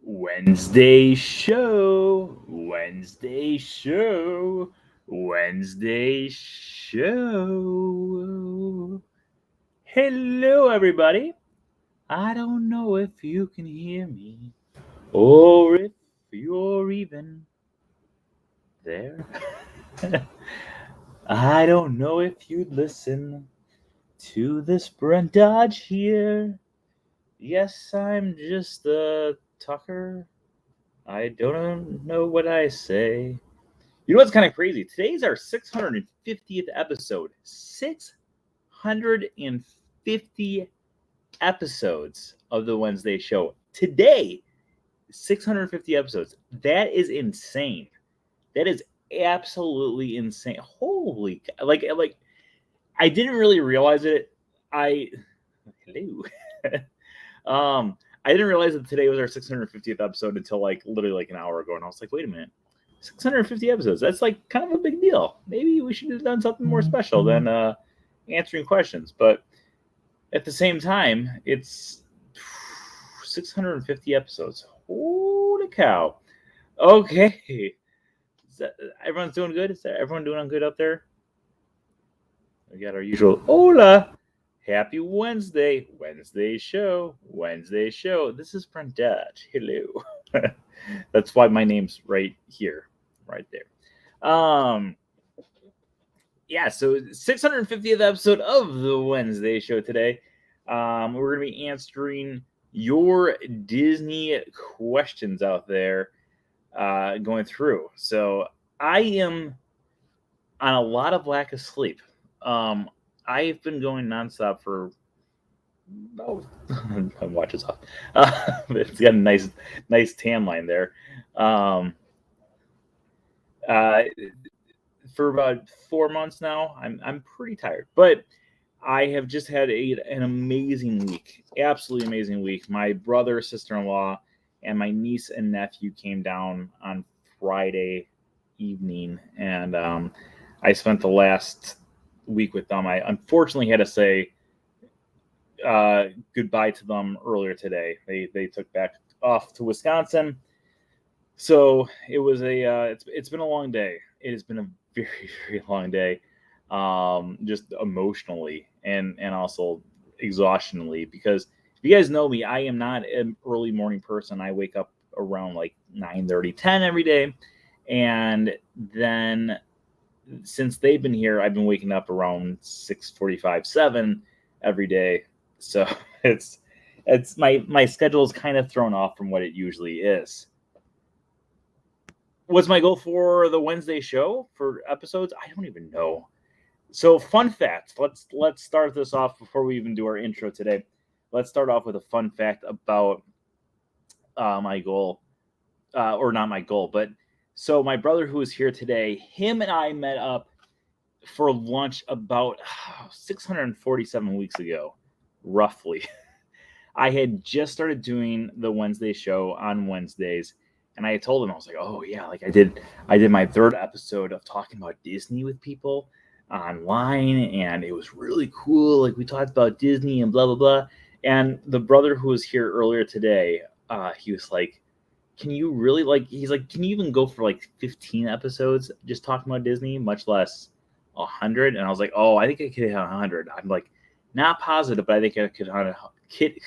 Wednesday show. Wednesday show. Wednesday show. Hello, everybody. I don't know if you can hear me or if you're even there. I don't know if you'd listen to this Brent Dodge here. Yes, I'm just a talker. I don't know what I say. You know what's kind of crazy? Today's our 650th episode. 650 episodes of the Wednesday show. Today, 650 episodes. That is insane. That is absolutely insane. Holy, like I didn't really realize it. Hello. I didn't realize that today was our 650th episode until literally an hour ago, and I was like, wait a minute, 650 episodes. That's like kind of a big deal. Maybe we should have done something more special than answering questions. But at the same time, it's 650 episodes. Holy cow. Okay. Everyone's doing good? Is everyone doing good up there? We got our usual hola. Happy Wednesday. Wednesday show. Wednesday show. This is Brent Dodge. Hello. That's why my name's right here. Right there. Yeah, so 650th episode of the Wednesday show today. We're going to be answering your Disney questions out there going through. So I am on a lot of lack of sleep. I've been going nonstop for my watch is off. It's got a nice tan line there. For about 4 months now, I'm pretty tired, but I have just had an amazing week, absolutely amazing week. My brother, sister-in-law, and my niece and nephew came down on Friday evening, and I spent the last week with them. I unfortunately had to say goodbye to them earlier today. They took back off to Wisconsin, so it was it's been a long day. It has been a very, very long day, just emotionally and also exhaustionally, because if you guys know me, I am not an early morning person. I wake up around like 9:30, 10 every day, and then since they've been here, I've been waking up around 6:45, 7 every day. So it's my schedule is kind of thrown off from what it usually is. What's my goal for the Wednesday show for episodes? I don't even know. So fun fact. Let's start this off before we even do our intro today. Let's start off with a fun fact about my goal, or not my goal, but so my brother who is here today, him and I met up for lunch about 647 weeks ago, roughly. I had just started doing the Wednesday show on Wednesdays, and I told him, I was like, oh yeah, like I did my third episode of talking about Disney with people online, and it was really cool. Like we talked about Disney and blah blah blah. And the brother who was here earlier today, he was like, can you really he's like, can you even go for like 15 episodes just talking about Disney, much less 100? And I was like, oh, I think I could hit 100. I'm like, not positive, but I think I could hit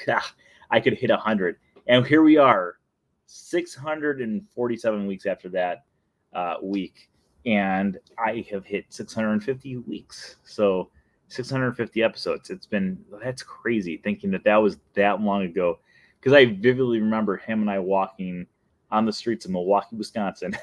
100. And here we are, 647 weeks after that week, and I have hit 650 weeks. So 650 episodes. That's crazy thinking that was that long ago, because I vividly remember him and I walking on the streets of Milwaukee, Wisconsin,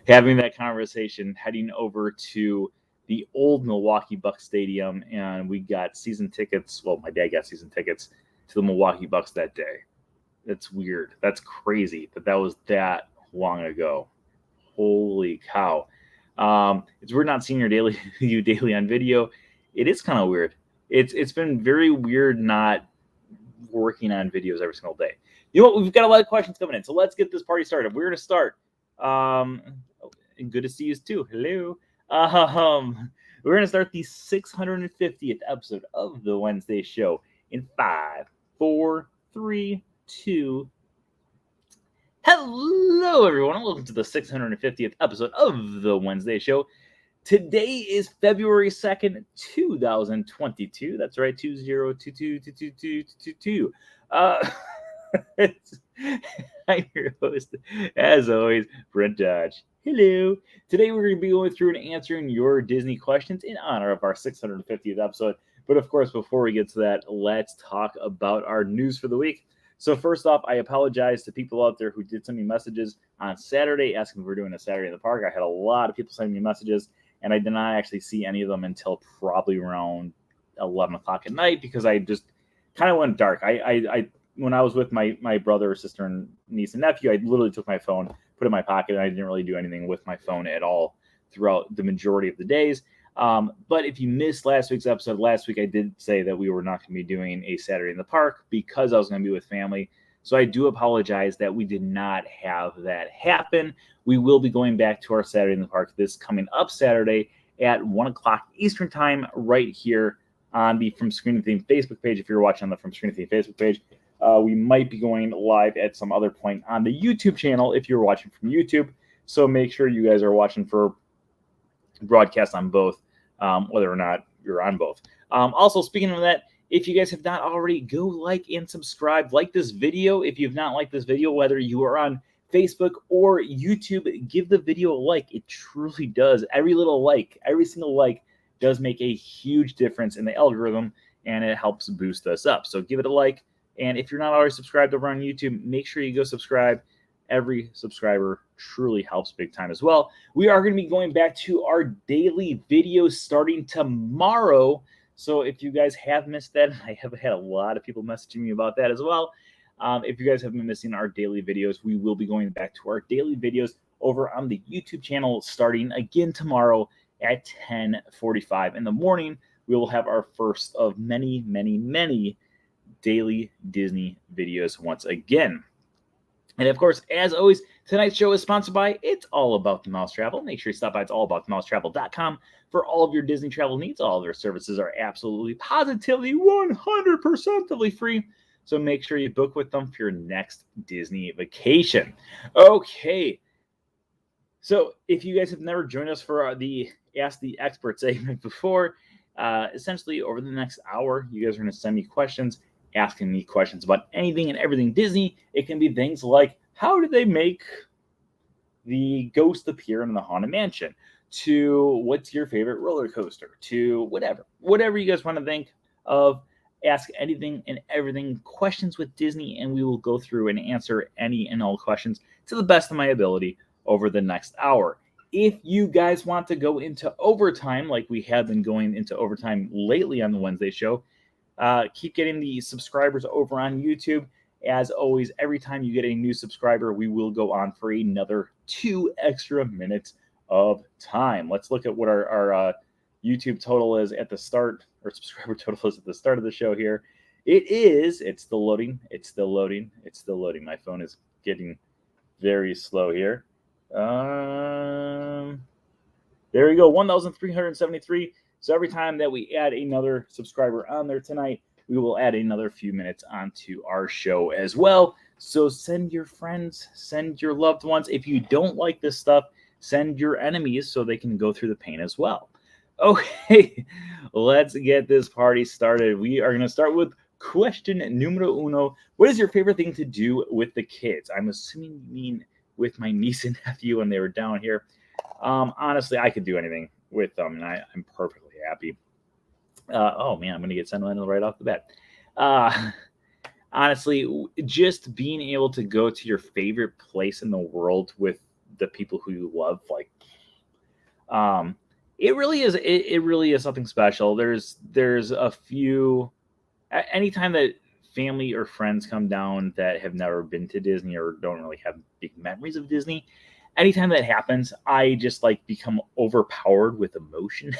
having that conversation, heading over to the old Milwaukee Bucks Stadium, and we got season tickets. Well, my dad got season tickets to the Milwaukee Bucks that day. That's weird. That's crazy that was that long ago. Holy cow. It's weird not seeing you daily on video. It is kind of weird. It's been very weird not working on videos every single day. You know what? We've got a lot of questions coming in, so let's get this party started. We're going to start. And good to see you too. Hello. We're going to start the 650th episode of the Wednesday show in 5, 4, 3, 2, Hello, everyone, and welcome to the 650th episode of the Wednesday Show. Today is February 2nd, 2022. That's right, 20222222. I'm your host, as always, Brent Dodge. Hello. Today we're going to be going through and answering your Disney questions in honor of our 650th episode. But of course, before we get to that, let's talk about our news for the week. So first off, I apologize to people out there who did send me messages on Saturday asking if we're doing a Saturday in the park. I had a lot of people sending me messages, and I did not actually see any of them until probably around 11 o'clock at night because I just kind of went dark. I when I was with my brother, sister, and niece and nephew, I literally took my phone, put it in my pocket, and I didn't really do anything with my phone at all throughout the majority of the days. But if you missed last week's episode, last week I did say that we were not going to be doing a Saturday in the park because I was going to be with family. So I do apologize that we did not have that happen. We will be going back to our Saturday in the park this coming up Saturday at 1 o'clock Eastern time right here on the From Screen to Theme Facebook page. If you're watching on the From Screen to Theme Facebook page, we might be going live at some other point on the YouTube channel if you're watching from YouTube. So make sure you guys are watching for broadcast on both. Whether or not you're on both. Also, speaking of that, if you guys have not already, go like and subscribe. Like this video. If you've not liked this video, whether you are on Facebook or YouTube, give the video a like. It truly does. Every little like, every single like does make a huge difference in the algorithm, and it helps boost us up. So give it a like. And if you're not already subscribed over on YouTube, make sure you go subscribe. Every subscriber truly helps big time as well. We are going to be going back to our daily videos starting tomorrow. So if you guys have missed that, I have had a lot of people messaging me about that as well. If you guys have been missing our daily videos, we will be going back to our daily videos over on the YouTube channel starting again tomorrow at 10:45 in the morning. We will have our first of many, many, many daily Disney videos once again. And of course, as always, tonight's show is sponsored by It's All About the Mouse Travel. Make sure you stop by it'sallaboutthemousetravel.com for all of your Disney travel needs. All of their services are absolutely, positively, 100% free. So make sure you book with them for your next Disney vacation. Okay. So if you guys have never joined us for the Ask the Expert segment before, essentially over the next hour, you guys are going to send me questions, asking me questions about anything and everything Disney. It can be things like, how did they make the ghost appear in the Haunted Mansion? To what's your favorite roller coaster? To whatever you guys want to think of. Ask anything and everything questions with Disney, and we will go through and answer any and all questions to the best of my ability over the next hour. If you guys want to go into overtime, like we have been going into overtime lately on the Wednesday show, keep getting the subscribers over on YouTube. As always, every time you get a new subscriber, we will go on for another 2 extra minutes of time. Let's look at what our YouTube total is at the start, or subscriber total is at the start of the show here. It's still loading. My phone is getting very slow here. There we go, 1,373. So every time that we add another subscriber on there tonight, we will add another few minutes onto our show as well. So send your friends, send your loved ones. If you don't like this stuff, send your enemies so they can go through the pain as well. Okay, let's get this party started. We are going to start with question numero uno. What is your favorite thing to do with the kids? I'm assuming you mean with my niece and nephew when they were down here. Honestly, I could do anything with them, and I'm perfectly happy. Oh man, I'm going to get sentimental right off the bat. Honestly, just being able to go to your favorite place in the world with the people who you love, like, it really is. It really is something special. There's a few. Anytime that family or friends come down that have never been to Disney or don't really have big memories of Disney, anytime that happens, I just become overpowered with emotion.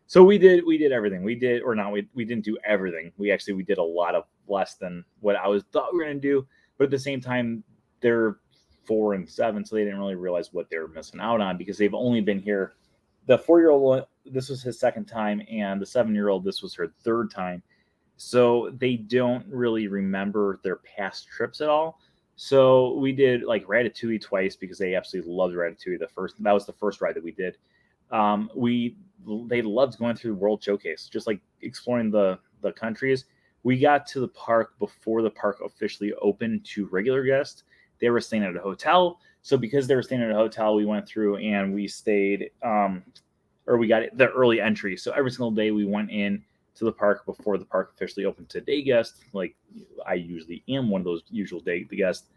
So we did everything. We didn't do everything. We did a lot of less than what I thought we were going to do. But at the same time, they're 4 and 7, so they didn't really realize what they were missing out on because they've only been here. The 4-year-old, this was his second time, and the 7-year-old, this was her third time. So they don't really remember their past trips at all. So we did like Ratatouille twice because they absolutely loved Ratatouille. That was the first ride that we did. They loved going through the World Showcase, just like exploring the countries. We got to the park before the park officially opened to regular guests. They were staying at a hotel. So because they were staying at a hotel, we went through and we stayed, or we got the early entry. So every single day we went in to the park before the park officially opened to day guests. Like I usually am one of those usual day guests.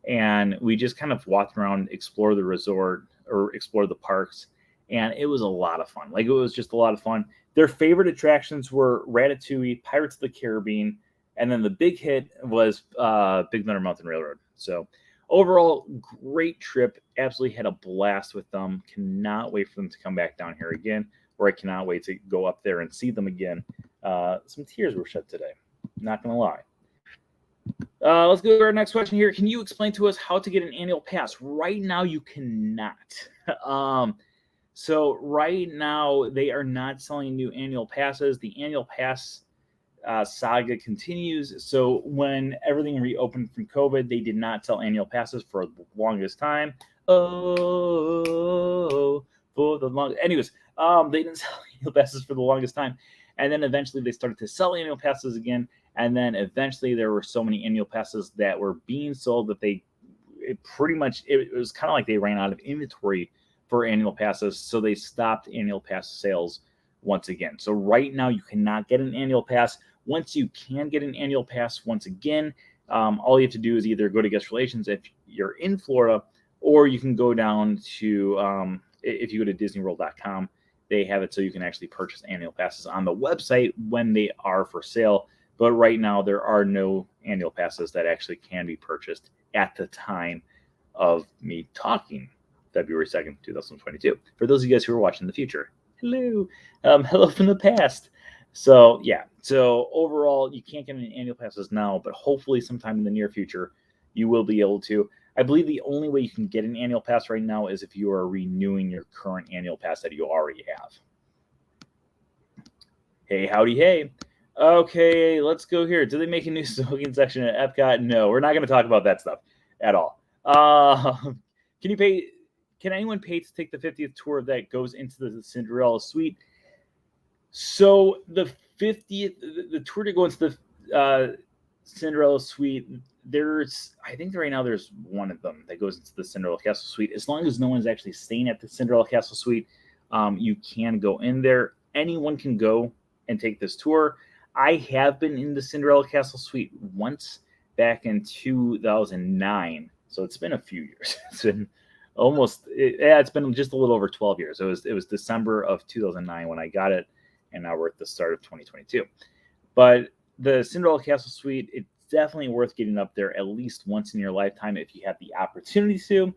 And we just kind of walked around, explore the resort or explore the parks. And it was a lot of fun. Like it was just a lot of fun. Their favorite attractions were Ratatouille, Pirates of the Caribbean, and then the big hit was Big Thunder Mountain Railroad. So overall, great trip. Absolutely had a blast with them. Cannot wait for them to come back down here again, or I cannot wait to go up there and see them again. Some tears were shed today. Not going to lie. Let's go to our next question here. Can you explain to us how to get an annual pass? Right now, you cannot. So right now, they are not selling new annual passes. The annual pass saga continues. So when everything reopened from COVID, they did not sell annual passes for the longest time. Anyways, they didn't sell annual passes for the longest time. And then eventually they started to sell annual passes again. And then eventually there were so many annual passes that were being sold that it was kind of like they ran out of inventory for annual passes. So they stopped annual pass sales once again. So right now you cannot get an annual pass. Once you can get an annual pass once again, all you have to do is either go to guest relations if you're in Florida, or you can go down to, if you go to disneyworld.com, they have it so you can actually purchase annual passes on the website when they are for sale. But right now, there are no annual passes that actually can be purchased at the time of me talking, February 2nd, 2022. For those of you guys who are watching in the future, hello. Hello from the past. So, yeah. So, overall, you can't get any annual passes now, but hopefully sometime in the near future, you will be able to. I believe the only way you can get an annual pass right now is if you are renewing your current annual pass that you already have. Hey, howdy, hey. Okay, let's go here. Do they make a new smoking section at Epcot? No, we're not going to talk about that stuff at all. Can anyone pay to take the 50th tour that goes into the Cinderella suite? So the 50th, the tour to go into the Cinderella suite, I think right now there's one of them that goes into the Cinderella Castle suite. As long as no one's actually staying at the Cinderella Castle suite, you can go in there. Anyone can go and take this tour. I have been in the Cinderella Castle suite once back in 2009. So it's been a few years. It's been it's been just a little over 12 years. It was December of 2009 when I got it, and now we're at the start of 2022. But the Cinderella Castle suite, it's definitely worth getting up there at least once in your lifetime if you have the opportunity to.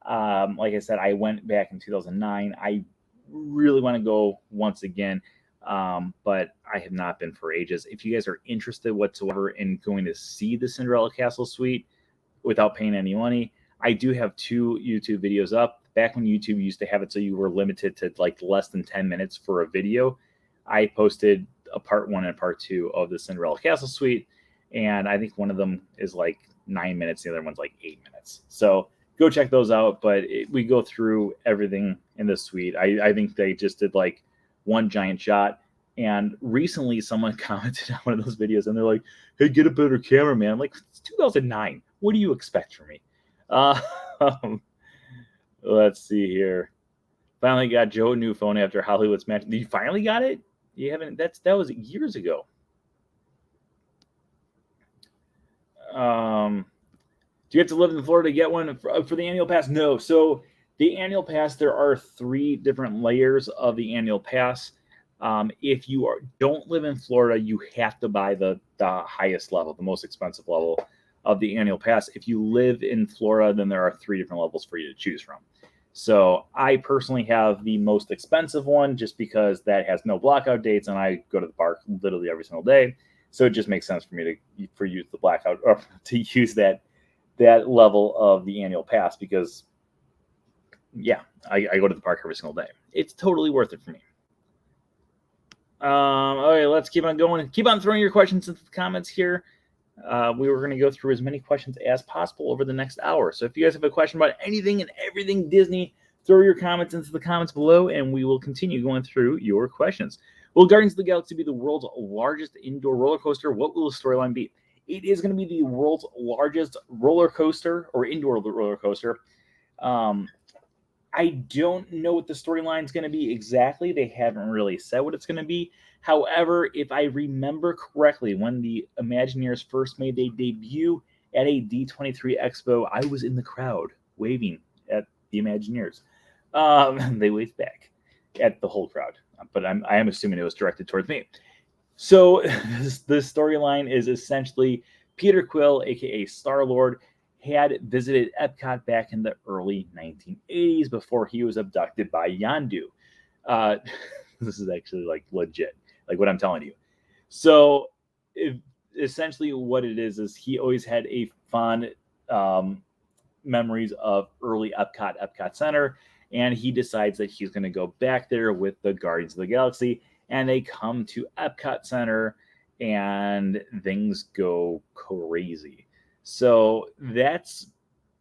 Like I said, I went back in 2009. I really want to go once again, but I have not been for ages. If you guys are interested whatsoever in going to see the Cinderella Castle suite without paying any money, I do have 2 YouTube videos up. Back when YouTube used to have it so you were limited to like less than 10 minutes for a video, I posted a part 1 and part 2 of the Cinderella Castle suite, and I think one of them is like 9 minutes, the other one's like 8 minutes. So go check those out. But we go through everything in the suite. I think they just did like one giant shot. And recently someone commented on one of those videos and they're like, hey, get a better camera, man. I'm like, it's 2009. What do you expect from me? Let's see here. Finally got Joe a new phone after Hollywood's match. You finally got it? You haven't? That was years ago. Do you have to live in Florida to get one for the annual pass? No. So the annual pass, there are 3 different layers of the annual pass. If you don't live in Florida, you have to buy the highest level, the most expensive level of the annual pass. If you live in Florida, then there are 3 different levels for you to choose from. So I personally have the most expensive one just because that has no blackout dates and I go to the park literally every single day. So it just makes sense for me to use the blackout or to use that level of the annual pass because, yeah, I go to the park every single day. It's totally worth it for me. Okay, let's keep on going. Keep on throwing your questions into the comments here. we were going to go through as many questions as possible over the next hour. So if you guys have a question about anything and everything Disney, throw your comments into the comments below, and we will continue going through your questions. Will Guardians of the Galaxy be the world's largest indoor roller coaster? What will the storyline be? It is going to be the world's largest roller coaster or indoor roller coaster. I don't know what the storyline is going to be exactly. They haven't really said what it's going to be. However, if I remember correctly, when the Imagineers first made their debut at a D23 Expo, I was in the crowd waving at the Imagineers. They waved back at the whole crowd, but I am assuming it was directed towards me. So the storyline is essentially Peter Quill, aka Star-Lord, had visited Epcot back in the early 1980s before he was abducted by Yondu. This is actually like legit, like what I'm telling you. So essentially what it is he always had a fond memories of early Epcot Center, and he decides that he's going to go back there with the Guardians of the Galaxy, and they come to Epcot Center, and things go crazy. So that's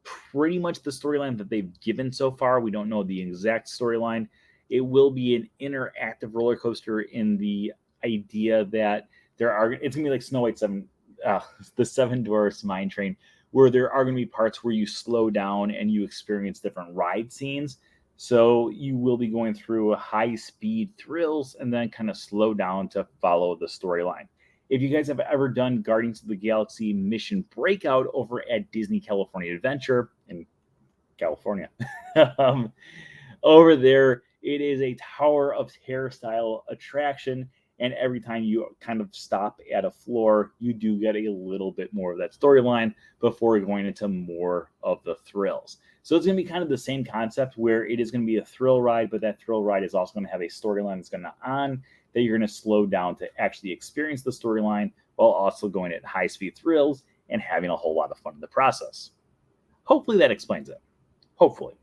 pretty much the storyline that they've given so far. We don't know the exact storyline. It will be an interactive roller coaster in the idea that it's going to be like Snow White 7, the Seven Dwarfs Mine Train, where there are going to be parts where you slow down and you experience different ride scenes. So you will be going through high-speed thrills and then kind of slow down to follow the storyline. If you guys have ever done Guardians of the Galaxy Mission Breakout over at Disney California Adventure in California, over there, it is a Tower of Terror style attraction. And every time you kind of stop at a floor, you do get a little bit more of that storyline before going into more of the thrills. So it's going to be kind of the same concept where it is going to be a thrill ride, but that thrill ride is also going to have a storyline that's going to that you're going to slow down to actually experience the storyline while also going at high-speed thrills and having a whole lot of fun in the process. Hopefully that explains it. Hopefully.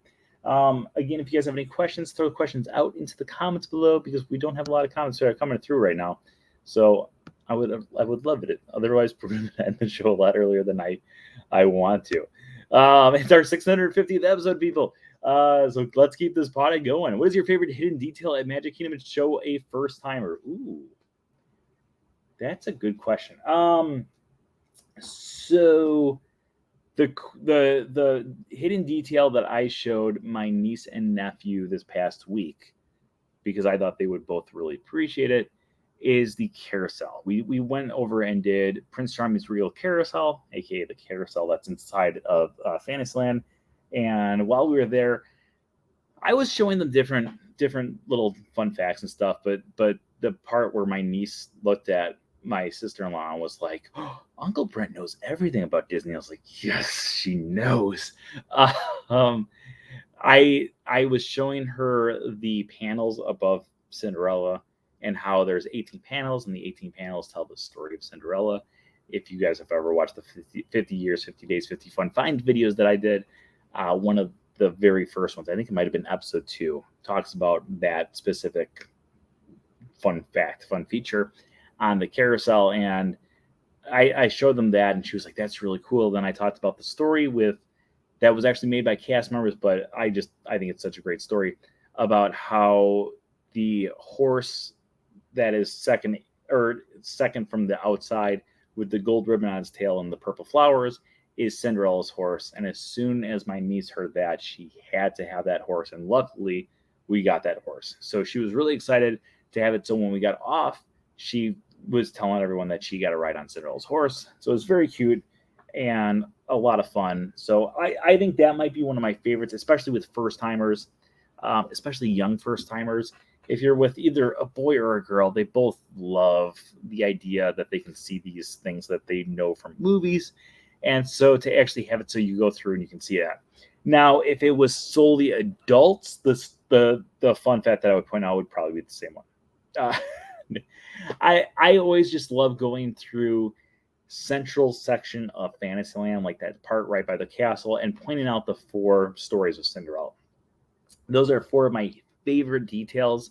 Again, if you guys have any questions, throw the questions out into the comments below, because we don't have a lot of comments that are coming through right now. So I would love it. Otherwise, we're going to end the show a lot earlier than I want to. It's our 650th episode, people. So let's keep this party going. What is your favorite hidden detail at Magic Kingdom to show a first timer? Ooh, that's a good question. So the hidden detail that I showed my niece and nephew this past week, because I thought they would both really appreciate it, is the carousel. We went over and did Prince Charming's Regal Carousel, aka the carousel that's inside of Fantasyland. And while we were there, I was showing them different little fun facts and stuff. But the part where my niece looked at my sister-in-law and was like, "Oh, Uncle Brent knows everything about Disney." I was like, "Yes, she knows." I was showing her the panels above Cinderella and how there's 18 panels, and the 18 panels tell the story of Cinderella. If you guys have ever watched the 50 years, 50 days, 50 fun finds videos that I did, one of the very first ones, I think it might have been episode 2, talks about that specific fun feature on the carousel. And I showed them that, and she was like, "That's really cool." Then I talked about the story that was actually made by cast members, but I think it's such a great story about how the horse that is second from the outside with the gold ribbon on its tail and the purple flowers is Cinderella's horse. And as soon as my niece heard that, she had to have that horse, and luckily we got that horse. So she was really excited to have it. So when we got off, she was telling everyone that she got a ride on Cinderella's horse. So it was very cute and a lot of fun. So I think that might be one of my favorites, especially with first timers, especially young first timers. If you're with either a boy or a girl, they both love the idea that they can see these things that they know from movies. And so to actually have it so you go through and you can see that. Now, if it was solely adults, the fun fact that I would point out would probably be the same one. I always just love going through central section of Fantasyland, like that part right by the castle, and pointing out the 4 stories of Cinderella. Those are 4 of my favorite details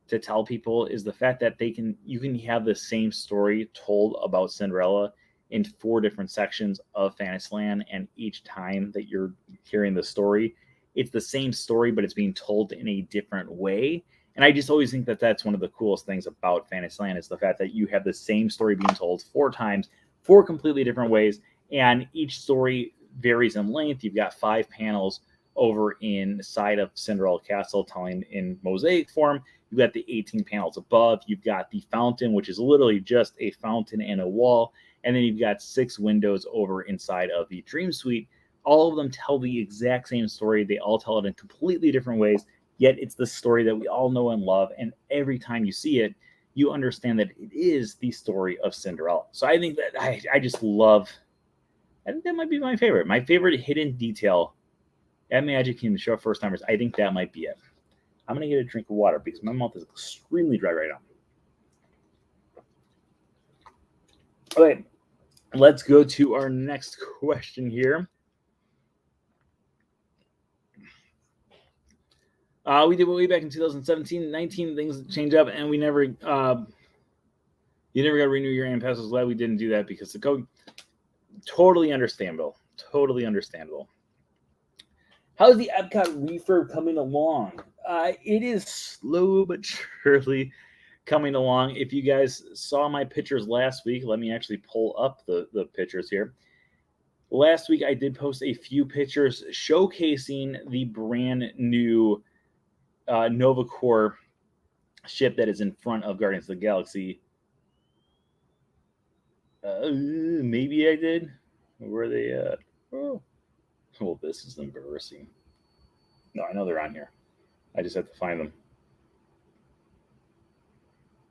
to tell people, is the fact that you can have the same story told about Cinderella in 4 different sections of Fantasyland, and each time that you're hearing the story, it's the same story, but it's being told in a different way. And I just always think that that's one of the coolest things about Fantasyland is the fact that you have the same story being told 4 times, 4 completely different ways, and each story varies in length. You've got 5 panels over inside of Cinderella Castle telling in mosaic form. You've got the 18 panels above. You've got the fountain, which is literally just a fountain and a wall. And then you've got 6 windows over inside of the Dream Suite. All of them tell the exact same story. They all tell it in completely different ways, yet it's the story that we all know and love. And every time you see it, you understand that it is the story of Cinderella. So I think that I just love, I think that might be my favorite. My favorite hidden detail at Magic Kingdom show first timers, I think that might be it. I'm going to get a drink of water because my mouth is extremely dry right now. Okay, let's go to our next question here. We did way back in 2017, 19 things change up, and we never, you never got to renew your annual passes. Glad we didn't do that because the code, totally understandable. Totally understandable. How's the Epcot refurb coming along? It is slow but surely coming along. If you guys saw my pictures last week, let me actually pull up the pictures here. Last week, I did post a few pictures showcasing the brand new Nova Corps ship that is in front of Guardians of the Galaxy. Maybe I did. Where are they at? Oh, well, this is embarrassing. No, I know they're on here. I just have to find them.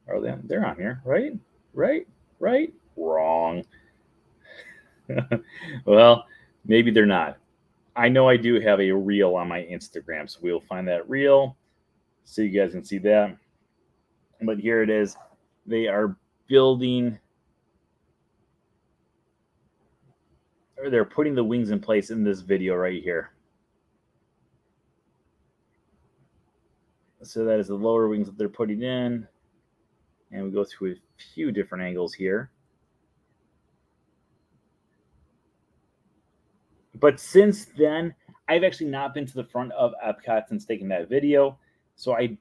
Are they? They're on here, right? Right? Wrong. Well, maybe they're not. I know I do have a reel on my Instagram, so we'll find that reel so you guys can see that. But here it is. They are building, or they're putting the wings in place in this video right here. So that is the lower wings that they're putting in. And we go through a few different angles here. But since then, I've actually not been to the front of Epcot since taking that video. So I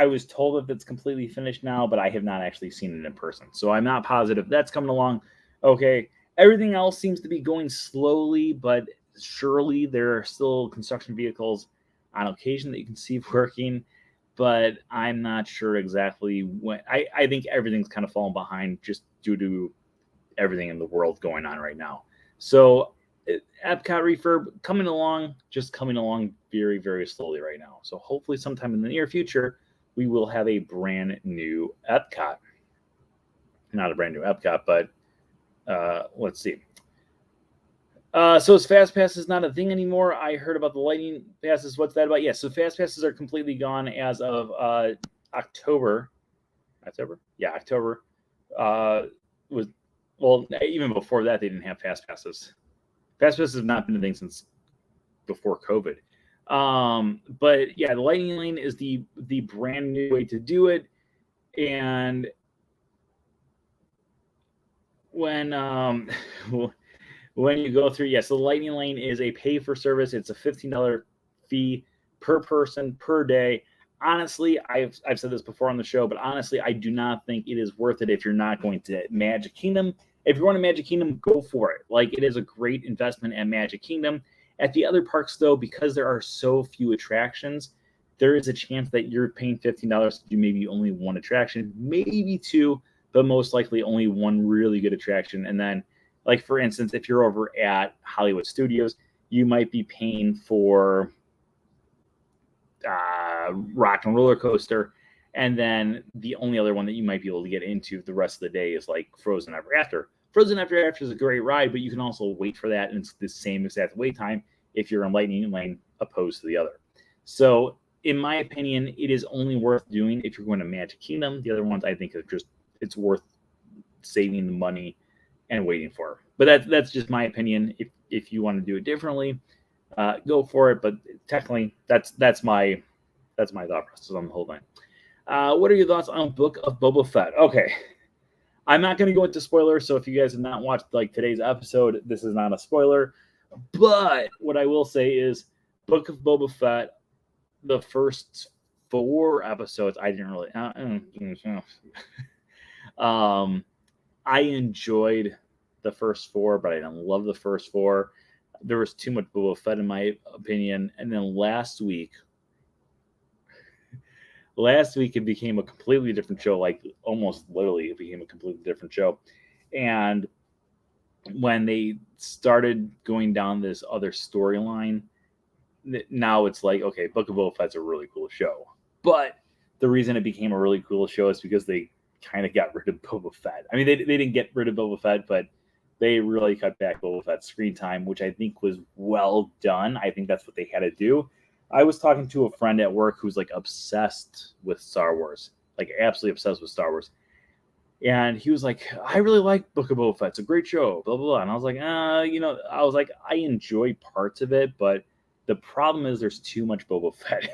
was told that it's completely finished now, but I have not actually seen it in person. So I'm not positive that's coming along. Okay. Everything else seems to be going slowly, but surely there are still construction vehicles on occasion that you can see working. But I'm not sure exactly when. I think everything's kind of fallen behind just due to everything in the world going on right now. So Epcot refurb coming along very, very slowly right now. So hopefully sometime in the near future, we will have a brand new Epcot. Not a brand new Epcot, but let's see. So Fast Pass is not a thing anymore. I heard about the Lightning Passes. What's that about? Yeah, so Fast Passes are completely gone as of October. October? Yeah, October. Even before that, they didn't have Fast Passes. Fast Passes have not been a thing since before COVID. But yeah, the Lightning Lane is the brand new way to do it. And when you go through, yes, the Lightning Lane is a pay for service. It's a $15 fee per person per day. Honestly, I've said this before on the show, but honestly, I do not think it is worth it if you're not going to Magic Kingdom. If you're going to Magic Kingdom, go for it. Like, it is a great investment at Magic Kingdom. At the other parks, though, because there are so few attractions, there is a chance that you're paying $15 to do maybe only one attraction, maybe 2, but most likely only one really good attraction. And then, like, for instance, if you're over at Hollywood Studios, you might be paying for Rock and Roller Coaster, and then the only other one that you might be able to get into the rest of the day is like Frozen Ever After. Frozen Ever After is a great ride, but you can also wait for that, and it's the same exact wait time if you're in Lightning Lane opposed to the other. So, in my opinion, it is only worth doing if you're going to Magic Kingdom. The other ones, I think, it's worth saving the money and waiting for. But that's just my opinion. If you want to do it differently, go for it. But technically, that's my thought process on the whole thing. What are your thoughts on Book of Boba Fett? Okay, I'm not going to go into spoilers, so if you guys have not watched like today's episode, this is not a spoiler. But what I will say is, Book of Boba Fett, the first 4 episodes, I didn't really. I enjoyed the first 4, but I didn't love the first 4. There was too much Boba Fett in my opinion. And then last week it became a completely different show. Like almost literally, it became a completely different show. And when they started going down this other storyline, now it's like, okay, Book of Boba Fett's a really cool show. But the reason it became a really cool show is because they kind of got rid of Boba Fett. I mean, they didn't get rid of Boba Fett, but they really cut back Boba Fett's screen time, which I think was well done. I think that's what they had to do. I was talking to a friend at work who's like obsessed with Star Wars, like absolutely obsessed with Star Wars. And he was like, I really like Book of Boba Fett. It's a great show, blah, blah, blah. And I was like, I was like, I enjoy parts of it, but the problem is there's too much Boba Fett.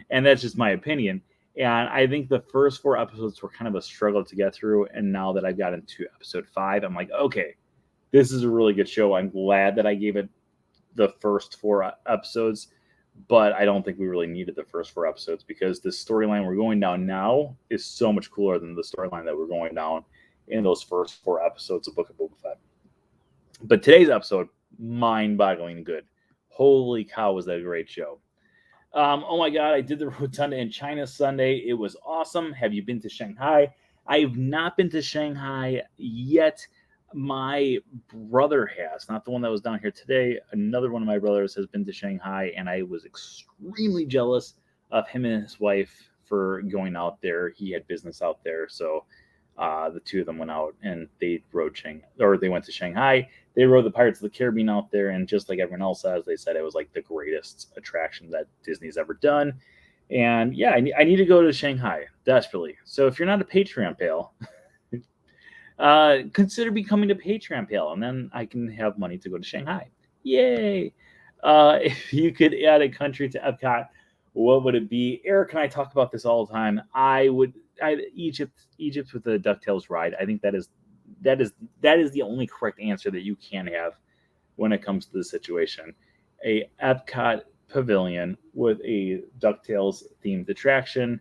And that's just my opinion. And I think the first 4 episodes were kind of a struggle to get through. And now that I've got into episode 5, I'm like, okay, this is a really good show. I'm glad that I gave it the first 4 episodes. But I don't think we really needed the first 4 episodes because the storyline we're going down now is so much cooler than the storyline that we're going down in those first 4 episodes of Book of Boba Fett. But today's episode, mind-boggling good. Holy cow, was that a great show. Oh my God, I did the Rotunda in China Sunday. It was awesome. Have you been to Shanghai? I have not been to Shanghai yet. My brother has, not the one that was down here today. Another one of my brothers has been to Shanghai, and I was extremely jealous of him and his wife for going out there. He had business out there, so the two of them went out and they went to Shanghai. They rode the Pirates of the Caribbean out there, and just like everyone else says, they said it was like the greatest attraction that Disney's ever done. And yeah, I need to go to Shanghai desperately. So if you're not a Patreon pal, consider becoming a Patreon pal, and then I can have money to go to Shanghai. Yay! If you could add a country to Epcot, what would it be? Eric and I talk about this all the time. Egypt with the DuckTales ride. I think that is the only correct answer that you can have when it comes to the situation. A Epcot pavilion with a DuckTales themed attraction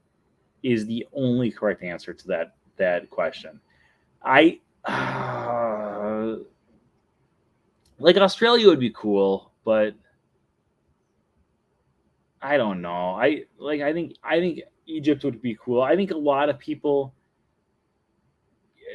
is the only correct answer to that question. Like Australia would be cool, but I don't know. I think Egypt would be cool. I think a lot of people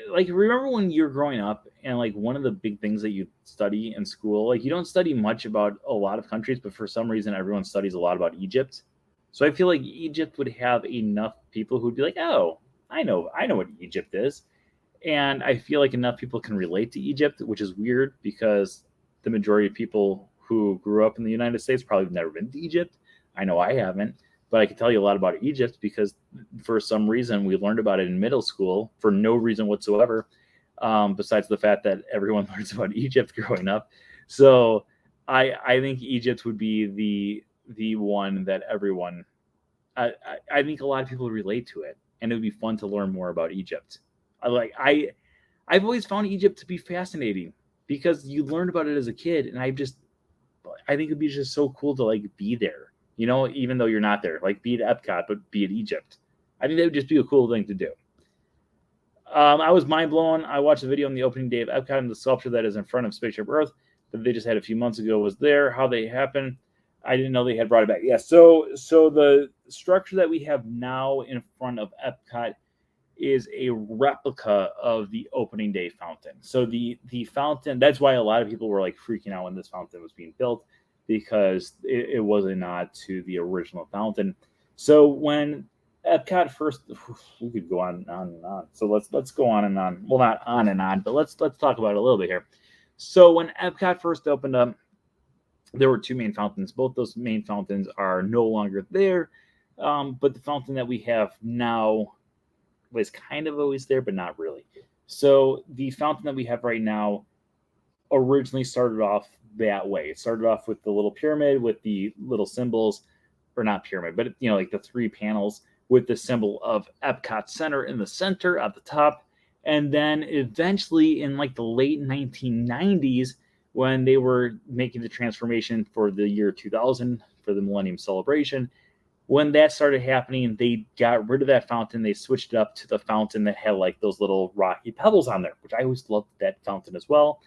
like remember when you're growing up and like one of the big things that you study in school, like you don't study much about a lot of countries, but for some reason everyone studies a lot about Egypt. So I feel like Egypt would have enough people who'd be like, oh, I know what Egypt is. And I feel like enough people can relate to Egypt, which is weird because the majority of people who grew up in the United States probably have never been to Egypt. I know I haven't, but I can tell you a lot about Egypt because for some reason we learned about it in middle school for no reason whatsoever, besides the fact that everyone learns about Egypt growing up. So I think Egypt would be the one that everyone, I think a lot of people relate to it, and it would be fun to learn more about Egypt. I've always found Egypt to be fascinating because you learned about it as a kid, and I think it'd be just so cool to like be there, even though you're not there, like be at Epcot, but be at Egypt. I think that would just be a cool thing to do. I was mind blown. I watched a video on the opening day of Epcot, and the sculpture that is in front of Spaceship Earth that they just had a few months ago was there. How they happened, I didn't know they had brought it back. Yeah, so the structure that we have now in front of Epcot is a replica of the opening day fountain. So the fountain, that's why a lot of people were like freaking out when this fountain was being built, because it was a nod to the original fountain. So when Epcot first, we could go on and on and on. So let's go on and on. Well, not on and on, but let's talk about it a little bit here. So when Epcot first opened up, there were 2 main fountains. Both those main fountains are no longer there, but the fountain that we have now was kind of always there, but not really. So the fountain that we have right now originally started off that way. It started off with the little pyramid with the little symbols, or not pyramid, but like the 3 panels with the symbol of Epcot Center in the center at the top. And then eventually in like the late 1990s, when they were making the transformation for the year 2000 for the Millennium Celebration, when that started happening, they got rid of that fountain. They switched it up to the fountain that had like those little rocky pebbles on there, which I always loved that fountain as well.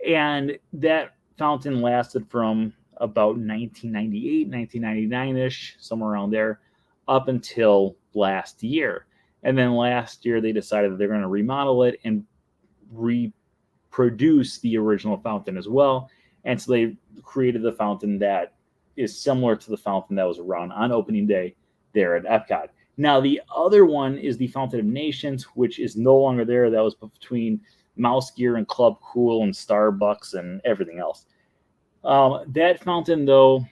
And that fountain lasted from about 1998, 1999-ish, somewhere around there, up until last year. And then last year, they decided that they're going to remodel it and reproduce the original fountain as well. And so they created the fountain that is similar to the fountain that was around on opening day there at Epcot. Now, the other one is the Fountain of Nations, which is no longer there. That was between Mouse Gear and Club Cool and Starbucks and everything else. That fountain, though,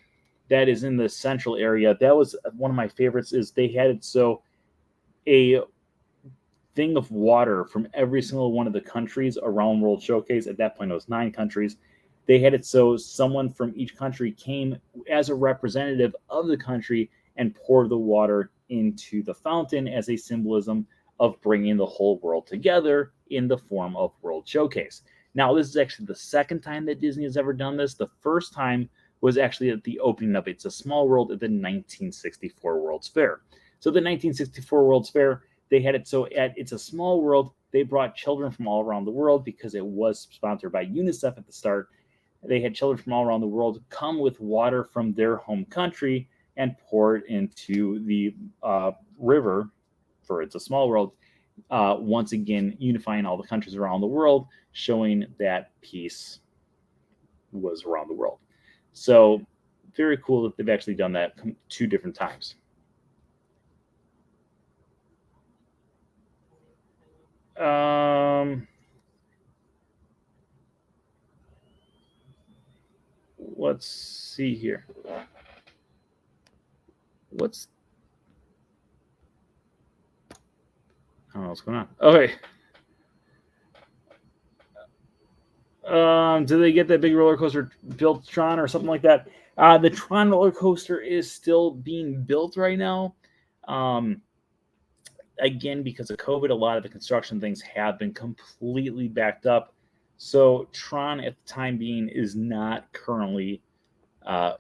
that is in the central area, that was one of my favorites. Is they had it so a thing of water from every single one of the countries around World Showcase. At that point, it was 9 countries. They had it so someone from each country came as a representative of the country and poured the water into the fountain as a symbolism of bringing the whole world together in the form of World Showcase. Now, this is actually the second time that Disney has ever done this. The first time was actually at the opening of It's a Small World at the 1964 World's Fair. So the 1964 World's Fair, they had it so at It's a Small World, they brought children from all around the world because it was sponsored by UNICEF at the start. They had children from all around the world come with water from their home country and pour it into the river for It's a Small World, once again unifying all the countries around the world, showing that peace was around the world. So very cool that they've actually done that 2 different times. Let's see here. I don't know what's going on. Okay. Do they get that big roller coaster built, Tron, or something like that? The Tron roller coaster is still being built right now. Again, because of COVID, a lot of the construction things have been completely backed up. So Tron, at the time being, is not currently.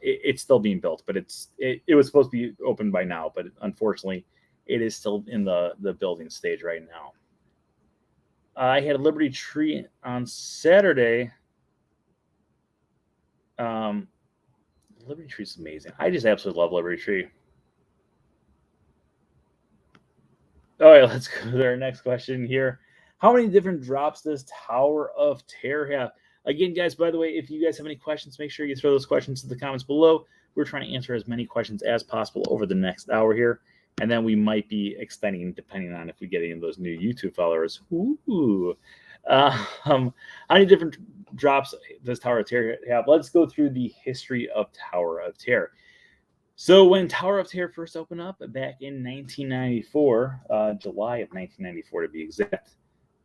It's still being built, but it was supposed to be open by now, but unfortunately, it is still in the building stage right now. I had a Liberty Tree on Saturday. Liberty Tree is amazing. I just absolutely love Liberty Tree. All right, let's go to our next question here. How many different drops does Tower of Terror have? Again, guys, by the way, if you guys have any questions, make sure you throw those questions in the comments below. We're trying to answer as many questions as possible over the next hour here. And then we might be extending depending on if we get any of those new YouTube followers. Ooh. How many different drops does Tower of Terror have? Let's go through the history of Tower of Terror. So when Tower of Terror first opened up back in 1994, July of 1994 to be exact,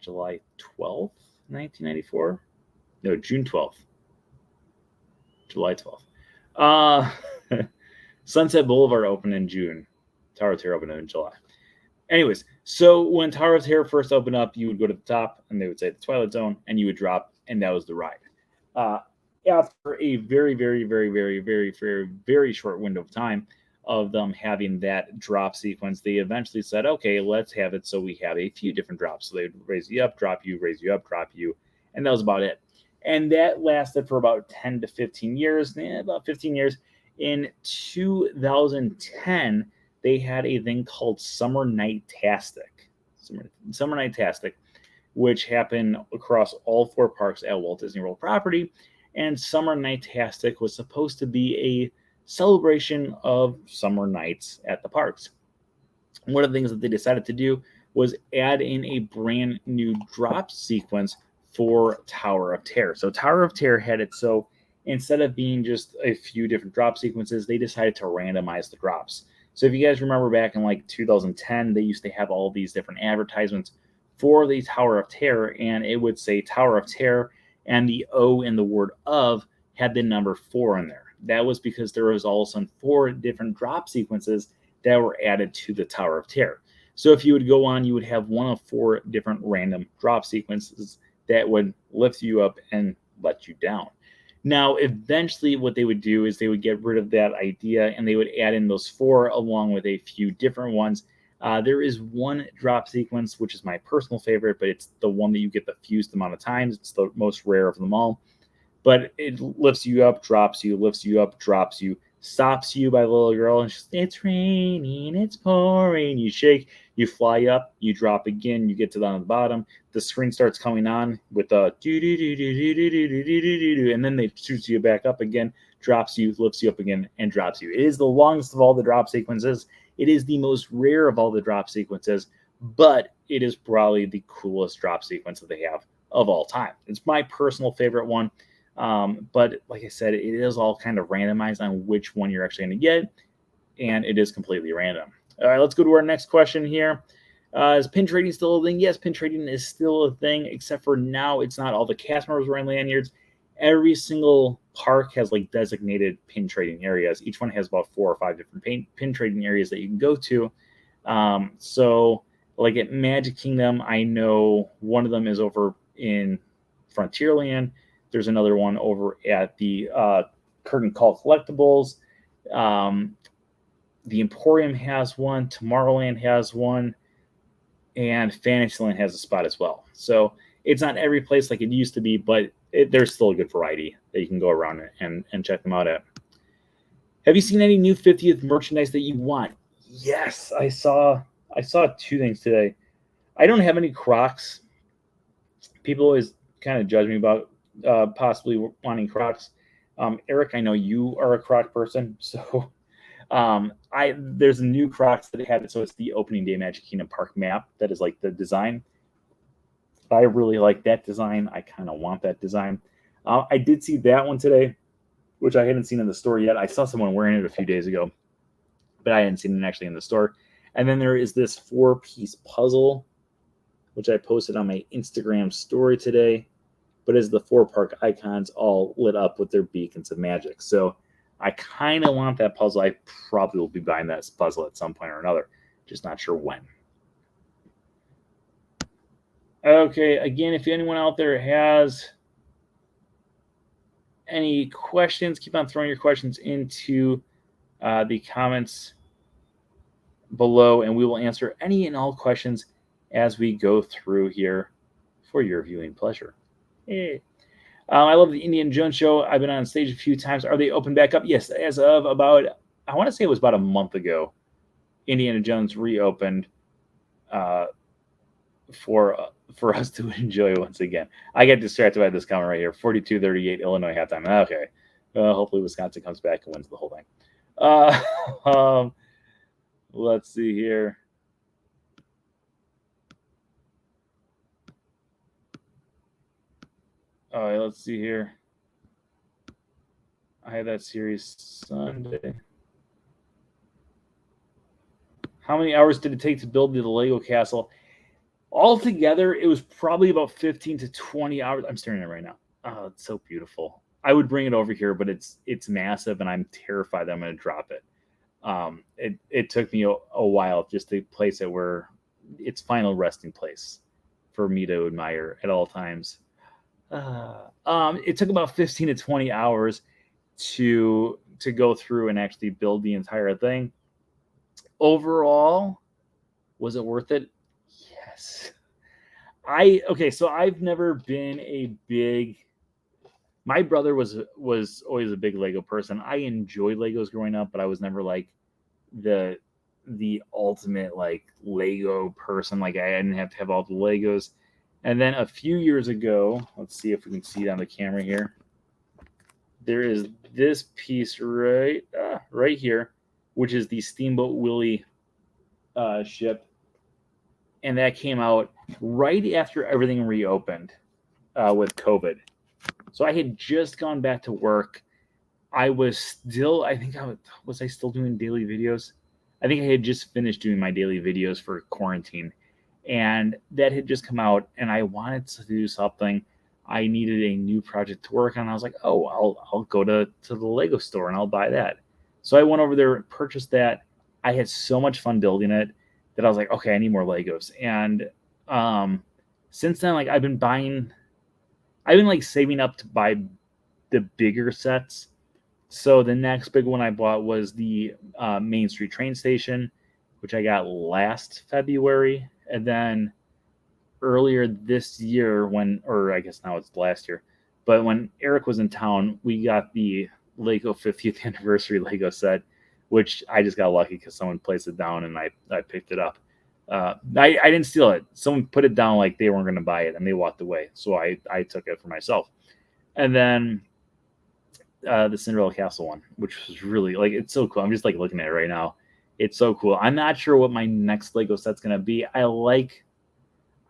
July 12th, 1994? No, June 12th. July 12th. Sunset Boulevard opened in June. Tower of Terror opened in July. Anyways, so when Tower of Terror first opened up, you would go to the top, and they would say the Twilight Zone, and you would drop, and that was the ride. After a very, very, very, very, very, very, very short window of time of them having that drop sequence, they eventually said, okay, let's have it so we have a few different drops. So they'd raise you up, drop you, raise you up, drop you, and that was about it. And that lasted for about 10 to 15 years, about 15 years. In 2010, they had a thing called Summer Night-tastic, which happened across all 4 parks at Walt Disney World property. And Summer Night-tastic was supposed to be a celebration of summer nights at the parks. One of the things that they decided to do was add in a brand new drop sequence for Tower of Terror. So Tower of Terror had it so instead of being just a few different drop sequences, they decided to randomize the drops. So if you guys remember back in like 2010, they used to have all these different advertisements for the Tower of Terror, and it would say Tower of Terror, and the O in the word of had the number 4 in there. That was because there was all of a sudden 4 different drop sequences that were added to the Tower of Terror. So if you would go on, you would have one of 4 different random drop sequences that would lift you up and let you down. Now, eventually, what they would do is they would get rid of that idea and they would add in those 4 along with a few different ones. There is one drop sequence, which is my personal favorite, but it's the one that you get the fewest amount of times. It's the most rare of them all. But it lifts you up, drops you, lifts you up, drops you, stops you by the little girl, and she's, it's raining, it's pouring. You shake, you fly up, you drop again, you get to down at the bottom. The screen starts coming on with a do do do do do do do do do do, and then they shoots you back up again, drops you, lifts you up again, and drops you. It is the longest of all the drop sequences. It is the most rare of all the drop sequences, but it is probably the coolest drop sequence that they have of all time. It's my personal favorite one. But like I said, it is all kind of randomized on which one you're actually going to get, and it is completely random. All right, let's go to our next question here. Is pin trading still a thing? Yes, pin trading is still a thing, except for now it's not all the cast members wearing lanyards. Every single park has like designated pin trading areas. Each one has about 4 or 5 different pin trading areas that you can go to. So like at Magic Kingdom, I know one of them is over in Frontierland. There's another one over at the Curtain Call Collectibles. The Emporium has one. Tomorrowland has one. And Fantasyland has a spot as well. So it's not every place like it used to be, but there's still a good variety that you can go around and check them out at. Have you seen any new 50th merchandise that you want? Yes, I saw 2 things today. I don't have any Crocs. People always kind of judge me about possibly wanting Crocs. Erik, I know you are a Croc person, so there's a new Crocs that had it, so it's the opening day Magic Kingdom Park map that is like the design. I really like that design. I kind of want that design. I did see that one today, which I hadn't seen in the store yet. I saw someone wearing it a few days ago, but I hadn't seen it actually in the store. And then there is this 4-piece puzzle, which I posted on my Instagram story today, but as the 4 park icons all lit up with their beacons of magic. So I kind of want that puzzle. I probably will be buying that puzzle at some point or another. Just not sure when. Okay, again, if anyone out there has any questions, keep on throwing your questions into the comments below, and we will answer any and all questions as we go through here for your viewing pleasure. Hey. I love the Indiana Jones show. I've been on stage a few times. Are they open back up? Yes, as of about, I want to say it was about a month ago, Indiana Jones reopened for us to enjoy once again. I get distracted by this comment right here. 42-38 Illinois halftime. Okay. Hopefully Wisconsin comes back and wins the whole thing. Let's see here. All right, let's see here. I had that series Sunday. How many hours did it take to build the Lego castle? Altogether, it was probably about 15 to 20 hours. I'm staring at it right now. Oh, it's so beautiful. I would bring it over here, but it's massive, and I'm terrified that I'm going to drop it. It took me a while just to place it where its final resting place for me to admire at all times. It took about 15 to 20 hours to go through and actually build the entire thing. Overall, was it worth it? Yes. So I've never been a big. My brother was always a big Lego person. I enjoyed Legos growing up, but I was never like the ultimate like Lego person. Like I didn't have to have all the Legos. And then a few years ago, let's see if we can see it on the camera here. There is this piece right here, which is the Steamboat Willie ship. And that came out right after everything reopened with COVID. So I had just gone back to work. I was still, I still doing daily videos? I think I had just finished doing my daily videos for quarantine. And that had just come out, and I wanted to do something. I needed a new project to work on. I was like, oh, I'll go to the Lego store and I'll buy that. So I went over there and purchased that. I had so much fun building it. that I was like, okay, I need more Legos. And since then, like I've been like saving up to buy the bigger sets. So the next big one I bought was the Main Street train station, which I got last February. And then earlier this year, or I guess now it's last year, but when Erik was in town, we got the Lego 50th anniversary Lego set, which I just got lucky because someone placed it down and I picked it up. I didn't steal it. Someone put it down like they weren't going to buy it and they walked away. So I took it for myself. And then the Cinderella Castle one, which was really like, it's so cool. I'm just like looking at it right now. It's so cool. I'm not sure what my next Lego set's going to be. I like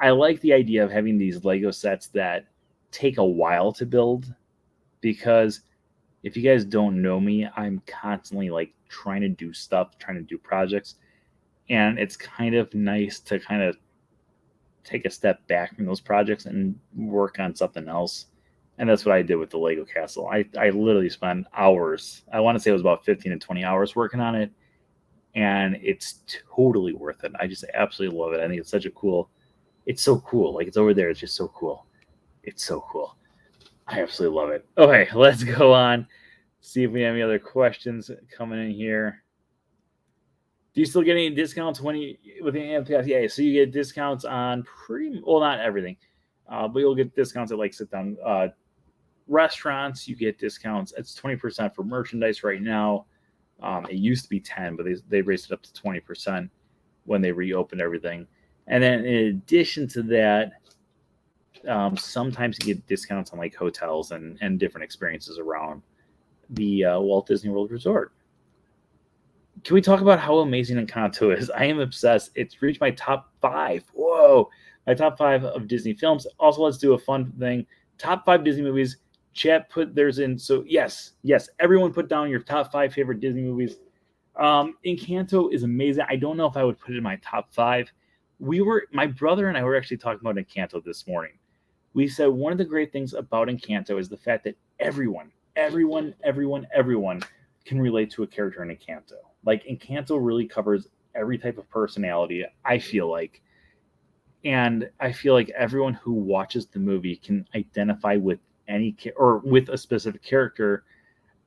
the idea of having these Lego sets that take a while to build, because if you guys don't know me, I'm constantly like trying to do stuff, trying to do projects. And it's kind of nice to kind of take a step back from those projects and work on something else. And that's what I did with the Lego Castle. I literally spent hours. I want to say it was about 15 to 20 hours working on it. And it's totally worth it. I just absolutely love it. I think it's such a cool, it's so cool. Like it's over there. It's just so cool. It's so cool. I absolutely love it. Okay, let's go on. See if we have any other questions coming in here. Do you still get any discounts with the Epcot? Yeah, so you get discounts on not everything, but you'll get discounts at like sit down restaurants. You get discounts. It's 20% for merchandise right now. It used to be 10, but they raised it up to 20% when they reopened everything. And then in addition to that, sometimes you get discounts on like hotels and different experiences around the Walt Disney World Resort. Can we talk about how amazing Encanto is? I am obsessed. It's reached my top 5. Whoa. My top 5 of Disney films. Also, let's do a fun thing. Top 5 Disney movies. Chat put theirs in. So yes, everyone put down your top 5 favorite Disney movies. Encanto is amazing. I don't know if I would put it in my top 5. My brother and I were actually talking about Encanto this morning. We said one of the great things about Encanto is the fact that everyone can relate to a character in Encanto. Like Encanto really covers every type of personality, I feel like. And I feel like everyone who watches the movie can identify with or with a specific character.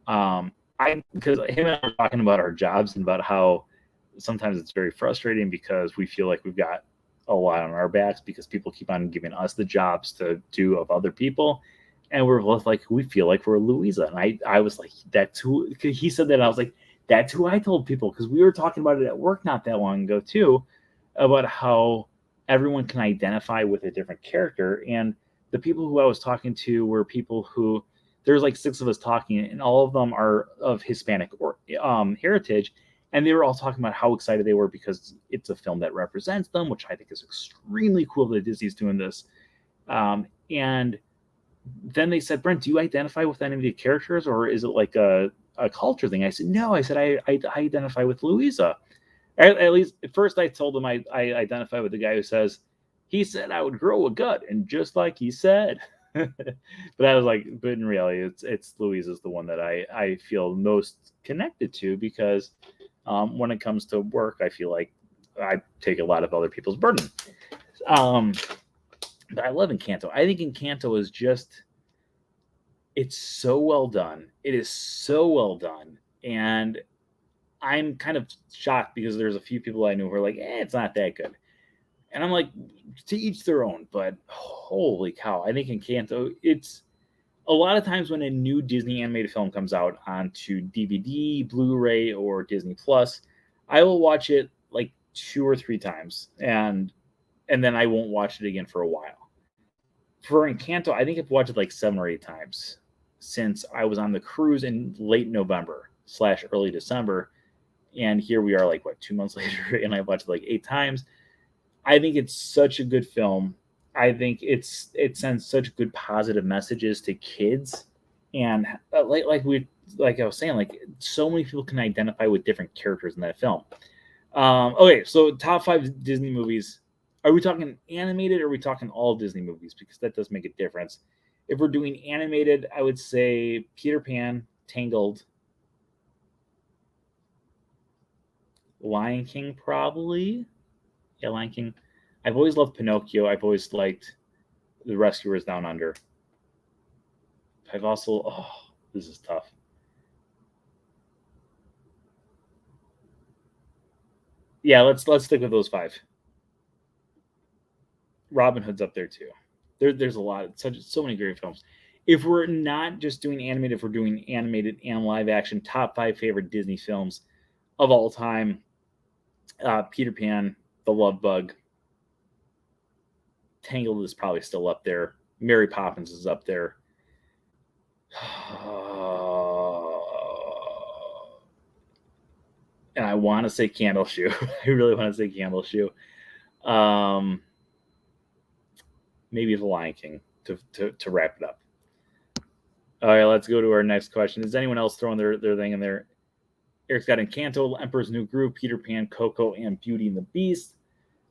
Because him and I were talking about our jobs and about how sometimes it's very frustrating because we feel like we've got a lot on our backs because people keep on giving us the jobs to do of other people. And we're both like, we feel like we're Louisa. And I was like, that's who, he said that. And I was like, that's who I told people, because we were talking about it at work not that long ago too, about how everyone can identify with a different character. And the people who I was talking to were people who, there's like 6 of us talking, and all of them are of Hispanic or heritage. And they were all talking about how excited they were because it's a film that represents them, which I think is extremely cool that Disney's doing this. And then they said, Brent, do you identify with any of the characters, or is it like a culture thing? I said, no. I said, I identify with Louisa. At least at first I told them I identify with the guy who says, he said I would grow a gut, and just like he said. But I was like, but in reality, it's Louisa's the one that I feel most connected to, because when it comes to work, I feel like I take a lot of other people's burden. But I love Encanto. I think Encanto is just, it's so well done. It is so well done. And I'm kind of shocked because there's a few people I know who are like, it's not that good. And I'm like, to each their own. But holy cow, I think Encanto, it's a lot of times when a new Disney animated film comes out onto DVD, Blu-ray, or Disney Plus, I will watch it like 2 or 3 times. And then I won't watch it again for a while. For Encanto, I think I've watched it like 7 or 8 times since I was on the cruise in late November / early December. And here we are like, 2 months later, and I've watched it like 8 times. I think it's such a good film. I think it sends such good positive messages to kids. And like I was saying, like so many people can identify with different characters in that film. Okay, so top 5 Disney movies. Are we talking animated, or are we talking all Disney movies? Because that does make a difference. If we're doing animated, I would say Peter Pan, Tangled, Lion King, probably. Yeah, Lion King. I've always loved Pinocchio. I've always liked The Rescuers Down Under. I've also, this is tough. Yeah, let's stick with those 5. Robin Hood's up there too. There's a lot, so many great films. If we're not just doing animated, if we're doing animated and live action, top 5 favorite Disney films of all time: Peter Pan, The Love Bug, Tangled is probably still up there. Mary Poppins is up there. And I want to say Candle Shoe. I really want to say Candle Shoe. Maybe The Lion King to wrap it up. All right, let's go to our next question. Is anyone else throwing their thing in there? Eric's got Encanto, Emperor's New Groove, Peter Pan, Coco, and Beauty and the Beast.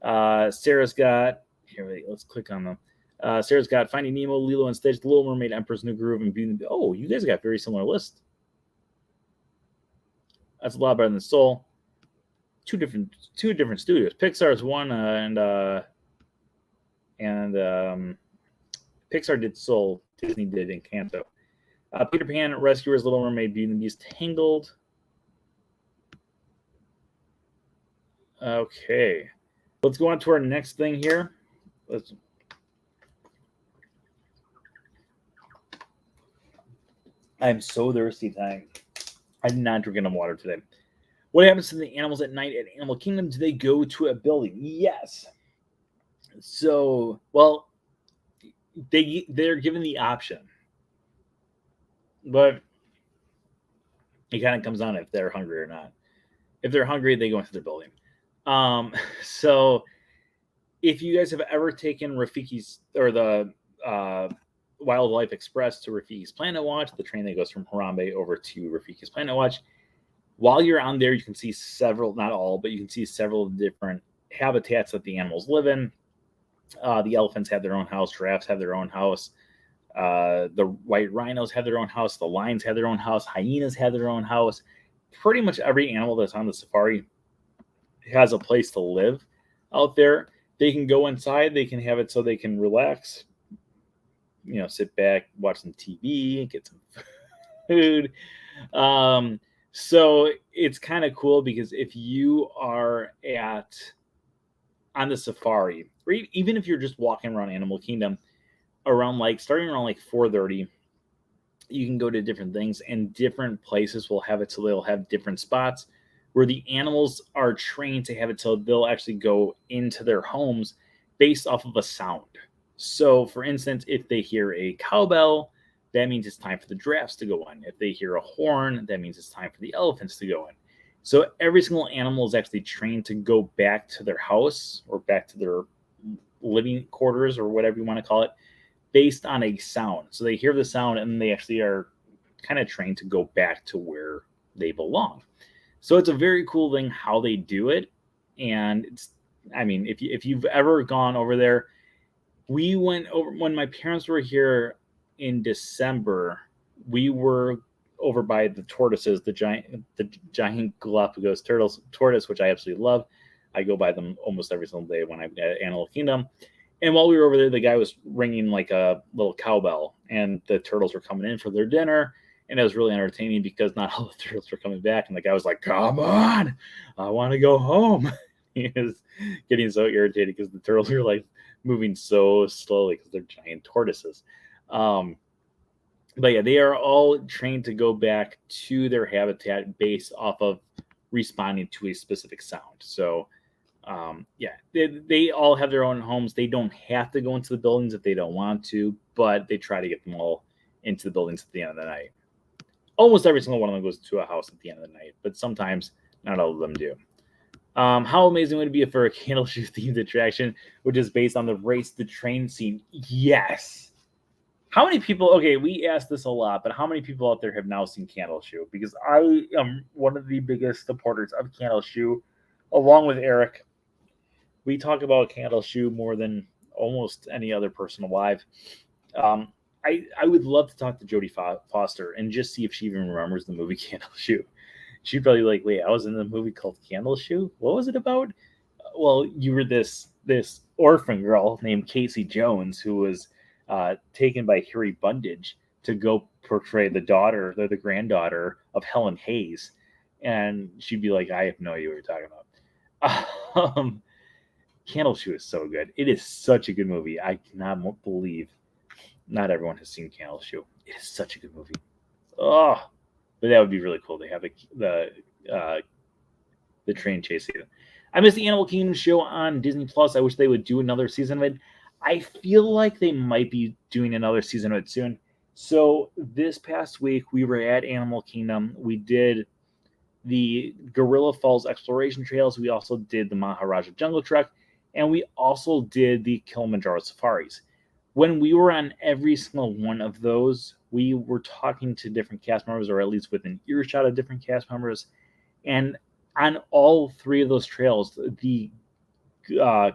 Sarah's got, here, wait, let's click on them. Sarah's got Finding Nemo, Lilo and Stitch, The Little Mermaid, Emperor's New Groove, and Beauty and the Beast. Oh, you guys got very similar lists. That's a lot better than Soul. Two different studios. Pixar's one, and Pixar did Soul. Disney did Encanto. Peter Pan, Rescuers, Little Mermaid, Beauty and the Beast, Tangled. Okay, let's go on to our next thing here. I'm so thirsty tonight. I did not drink enough water today. What happens to the animals at night at Animal Kingdom? Do they go to a building? Yes. So, well, they're given the option, but it kind of comes on if they're hungry or not. If they're hungry, they go into their building. So if you guys have ever taken Rafiki's or the Wildlife Express to Rafiki's Planet Watch, the train that goes from Harambe over to Rafiki's Planet Watch, while you're on there, you can see several, not all, but you can see several different habitats that the animals live in. The elephants have their own house, giraffes have their own house, the white rhinos have their own house, the lions have their own house, hyenas have their own house. Pretty much every animal that's on the safari has a place to live out there. They can go inside, they can have it so they can relax, sit back, watch some TV, get some food. So it's kind of cool because if you are on the safari, or even if you're just walking around Animal Kingdom, starting around 4:30, you can go to different things, and different places will have it so they'll have different spots where the animals are trained to have it so they'll actually go into their homes based off of a sound. So, for instance, if they hear a cowbell, that means it's time for the giraffes to go in. If they hear a horn, that means it's time for the elephants to go in. So every single animal is actually trained to go back to their house or back to their living quarters or whatever you want to call it, based on a sound. So they hear the sound and they actually are kind of trained to go back to where they belong. So it's a very cool thing how they do it. And if you've ever gone over there, we went over when my parents were here in December. We were over by the tortoises, the giant Galapagos tortoise, which I absolutely love. I go by them almost every single day when I'm at Animal Kingdom. And while we were over there, the guy was ringing like a little cowbell, and the turtles were coming in for their dinner. And it was really entertaining because not all the turtles were coming back. And the guy was like, "Come on, I want to go home." He was getting so irritated because the turtles were moving so slowly because they're giant tortoises. But yeah, they are all trained to go back to their habitat based off of responding to a specific sound. So, they all have their own homes. They don't have to go into the buildings if they don't want to, but they try to get them all into the buildings at the end of the night. Almost every single one of them goes to a house at the end of the night, but sometimes not all of them do. How amazing would it be for a Candle Shoe themed attraction, which is based on the Race the Train scene? Yes. How many people, okay, we asked this a lot, but how many people out there have now seen Candle Shoe? Because I am one of the biggest supporters of Candle Shoe, along with Eric. We talk about Candle Shoe more than almost any other person alive. I would love to talk to Jodie Foster and just see if she even remembers the movie Candle Shoe. She'd probably be like, wait, I was in a movie called Candle Shoe? What was it about? well, you were this orphan girl named Casey Jones who was taken by Harry Bundage to go portray the granddaughter of Helen Hayes, and she'd be like, I have no idea what you're talking about. Candle Shoe is so good. It is such a good movie. I cannot believe not everyone has seen Candle Shoe. It is such a good movie. Oh, but that would be really cool to have the train chase scene. I miss the Animal Kingdom show on Disney Plus. I wish they would do another season of it. I feel like they might be doing another season of it soon. So this past week we were at Animal Kingdom. We did the Gorilla Falls exploration trails. We also did the Maharaja Jungle Trek, and we also did the Kilimanjaro safaris. When we were on every single one of those, we were talking to different cast members, or at least within earshot of different cast members. And on all three of those trails, the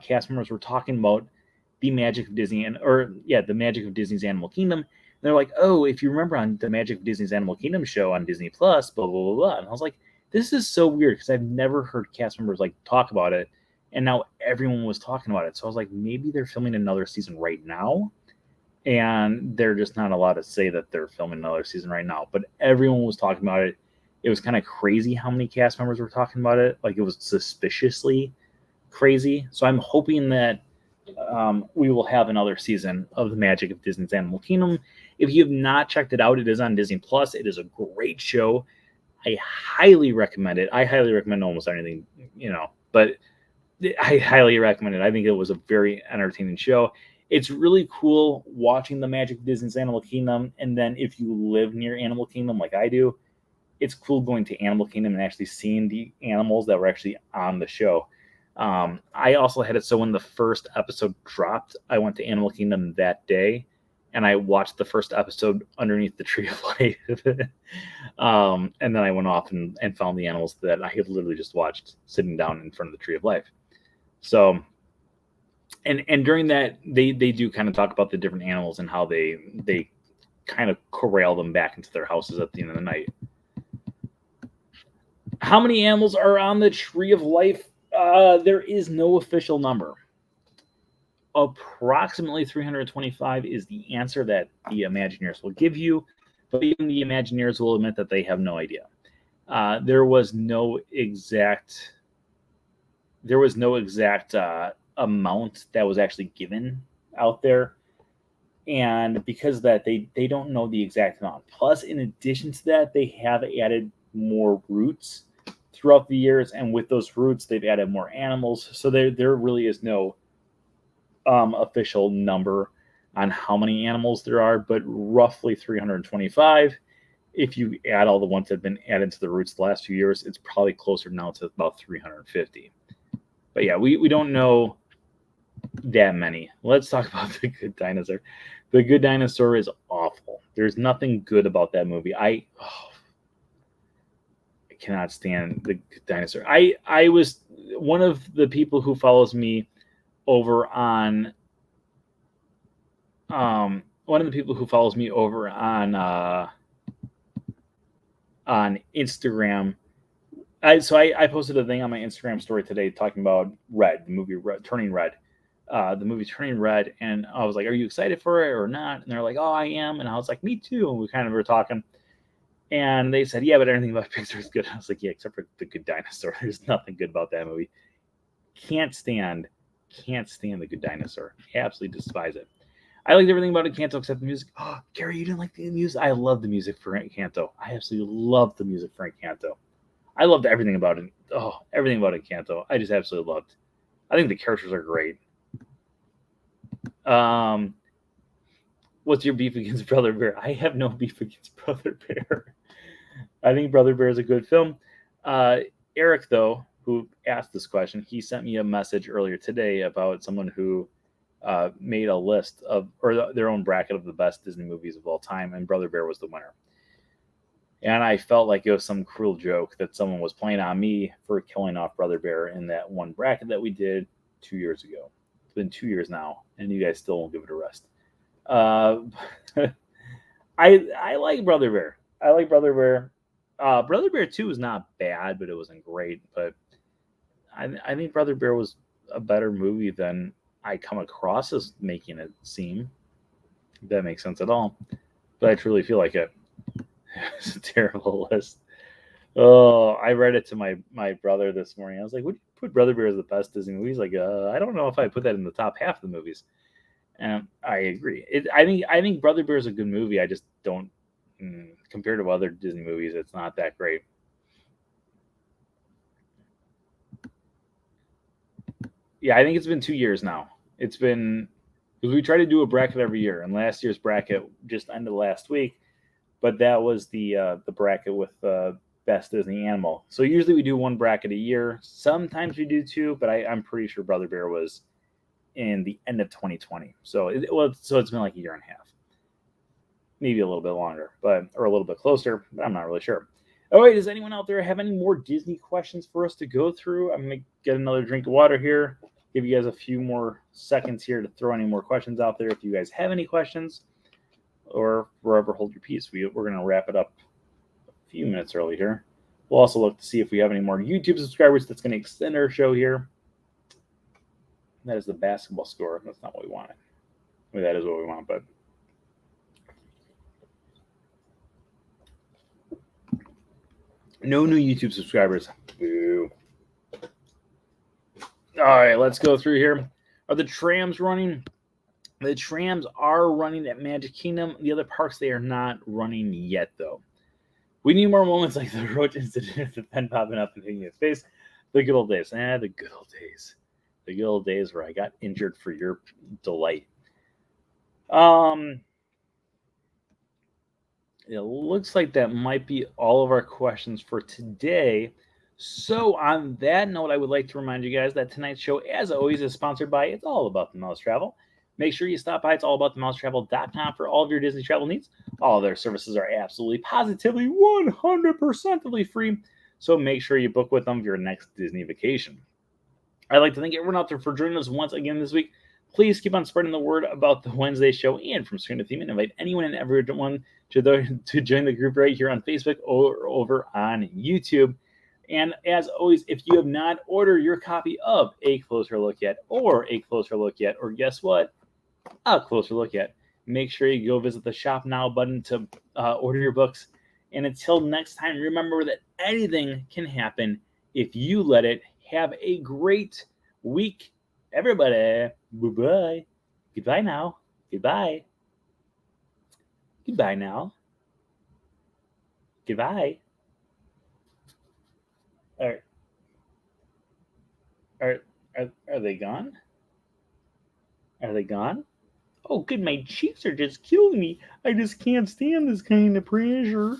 cast members were talking about the magic of Disney, the magic of Disney's Animal Kingdom. And they're like, oh, if you remember on the Magic of Disney's Animal Kingdom show on Disney Plus, blah, blah, blah, blah. And I was like, this is so weird because I've never heard cast members like talk about it. And now everyone was talking about it. So I was like, maybe they're filming another season right now. And they're just not allowed to say that they're filming another season right now. But everyone was talking about it. It was kind of crazy how many cast members were talking about it. Like, it was suspiciously crazy. So I'm hoping that we will have another season of the Magic of Disney's Animal Kingdom. If you have not checked it out, it is on Disney Plus. It is a great show. I highly recommend it. I highly recommend almost anything, but I highly recommend it. I think it was a very entertaining show. It's really cool watching the Magic of Disney's Animal Kingdom. And then if you live near Animal Kingdom like I do, it's cool going to Animal Kingdom and actually seeing the animals that were actually on the show. I also had it so when the first episode dropped, I went to Animal Kingdom that day and I watched the first episode underneath the Tree of Life. And then I went off and found the animals that I had literally just watched sitting down in front of the Tree of Life. So, and during that, they do kind of talk about the different animals and how they kind of corral them back into their houses at the end of the night. How many animals are on the Tree of Life? There is no official number. Approximately 325 is the answer that the Imagineers will give you, but even the Imagineers will admit that they have no idea. There was no exact amount that was actually given out there, and because of that, they don't know the exact amount. Plus, in addition to that, they have added more routes throughout the years, and with those routes, they've added more animals. So there really is no official number on how many animals there are, but roughly 325. If you add all the ones that have been added to the routes the last few years, it's probably closer now to about 350. But yeah, we don't know that many. Let's talk about The Good Dinosaur. The Good Dinosaur is awful. There's nothing good about that movie. I cannot stand The Good Dinosaur. I was one of the people who follows me over on on Instagram. I posted a thing on my Instagram story today talking about Red, the movie Turning Red. The movie Turning Red, and I was like, are you excited for it or not? And they're like, oh, I am. And I was like, me too. And we kind of were talking. And they said, yeah, but everything about Pixar is good. I was like, yeah, except for The Good Dinosaur. There's nothing good about that movie. Can't stand The Good Dinosaur. Absolutely despise it. I liked everything about Encanto except the music. Oh, Gary, you didn't like the music? I love the music for Encanto. I absolutely love the music for Encanto. I loved everything about it. Oh, everything about Encanto. I just absolutely loved. I think the characters are great. What's your beef against Brother Bear? I have no beef against Brother Bear. I think Brother Bear is a good film. Eric, though, who asked this question, he sent me a message earlier today about someone who made a list of, or their own bracket of the best Disney movies of all time, and Brother Bear was the winner. And I felt like it was some cruel joke that someone was playing on me for killing off Brother Bear in that one bracket that we did 2 years ago. It's been 2 years now, and you guys still won't give it a rest. I like Brother Bear. I like Brother Bear. Brother Bear 2 was not bad, but it wasn't great. But I think Brother Bear was a better movie than I come across as making it seem. If that makes sense at all. But I truly feel like it. It's a terrible list. Oh, I read it to my brother this morning. I was like, "Would you put Brother Bear as the best Disney movie?" He's like, "I don't know if I put that in the top half of the movies." And I agree. I think Brother Bear is a good movie. I just don't compared to other Disney movies, it's not that great. Yeah, I think it's been 2 years now. It's been because we try to do a bracket every year, and last year's bracket just ended last week. But that was the bracket with best Disney animal. So usually we do one bracket a year. Sometimes we do two, but I'm pretty sure Brother Bear was in the end of 2020. So it's been like a year and a half, maybe a little bit longer, or a little bit closer. But I'm not really sure. Oh wait, does anyone out there have any more Disney questions for us to go through? I'm gonna get another drink of water here. Give you guys a few more seconds here to throw any more questions out there if you guys have any questions. Or forever hold your peace. We're going to wrap it up a few minutes early here. We'll also look to see if we have any more YouTube subscribers. That's going to extend our show here. That is the basketball score. That's not what we wanted. I mean, that is what we want, but no new YouTube subscribers. Boo. All right, let's go through here. Are the trams running? The trams are running at Magic Kingdom. The other parks, they are not running yet, though. We need more moments like the roach incident, the pen popping up and hitting his face. The good old days. The good old days. The good old days where I got injured for your delight. It looks like that might be all of our questions for today. So on that note, I would like to remind you guys that tonight's show, as always, is sponsored by It's All About the Mouse Travel. Make sure you stop by itsallaboutthemousetravel.com for all of your Disney travel needs. All of their services are absolutely, positively, 100% free. So make sure you book with them for your next Disney vacation. I'd like to thank everyone out there for joining us once again this week. Please keep on spreading the word about the Wednesday show and From Screen to Theme, and invite anyone and everyone to join the group right here on Facebook or over on YouTube. And as always, if you have not ordered your copy of A Closer Look Yet or A Closer Look Yet, or guess what? A Closer Look Yet, make sure you go visit the Shop Now button to order your books. And until next time, remember that anything can happen if you let it. Have a great week, everybody. Bye-bye. Goodbye now. Goodbye. Goodbye now. Goodbye. Are they gone? Are they gone? Oh, good. My cheeks are just killing me. I just can't stand this kind of pressure.